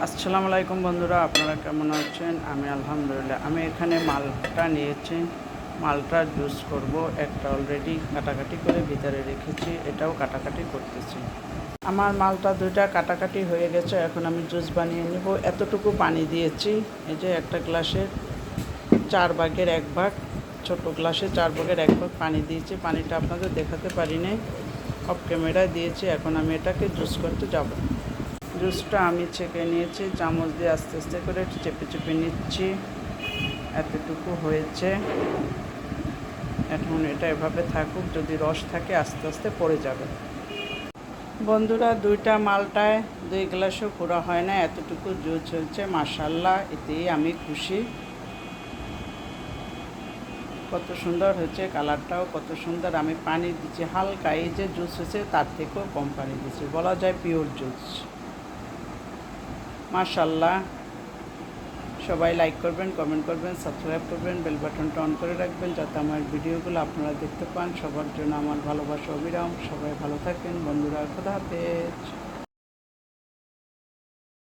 আসসালামু আলাইকুম বন্ধুরা, আপনারা কেমন আছেন? আমি আলহামদুলিল্লাহ। আমি এখানে মালটা নিয়েছি, মালটার জুস করব। একটা অলরেডি কাটাকাটি করে ভিতরে রেখেছি, এটাও কাটাকাটি করতেছি। আমার মালটা দুইটা কাটাকাটি হয়ে গেছে, এখন আমি জুস বানিয়ে নেব। এতটুকু পানি দিয়েছি, এই যে একটা গ্লাসের 1/4 ছোট গ্লাসে 1/4 পানি দিয়েছি। পানিটা আপনাদের দেখাতে পারি নাই, অফ ক্যামেরায় দিয়েছি। এখন আমি এটাকে জুস করতে যাব। জুসটা আমি ছেঁকে নিয়েছি, চামচ দিয়ে আস্তে আস্তে করে চেপে চেপে নিচ্ছি। এতটুকু হয়েছে, এখন এটা এভাবে থাকুক, যদি রস থাকে আস্তে আস্তে পড়ে যাবে। বন্ধুরা, দুইটা মালটায় 2 গ্লাসও পুরো হয় না, এতটুকু জুস হয়েছে। মাশাআল্লাহ, এতেই আমি খুশি। কত সুন্দর হয়েছে, কালারটাও কত সুন্দর। আমি পানি দিচ্ছি হালকা, এই যে জুস হয়েছে তার থেকেও কম পানি দিচ্ছি, বলা যায় পিওর জুস। মাশাআল্লাহ, সবাই লাইক করবেন, কমেন্ট করবেন, সাবস্ক্রাইব করবেন, বেল বাটনটা অন করে রাখবেন যাতে আমার ভিডিওগুলো আপনারা দেখতে পান। সবার জন্য আমার ভালোবাসা অবিরাম। সবাই ভালো থাকবেন বন্ধুরা, খোদা হাফেজ।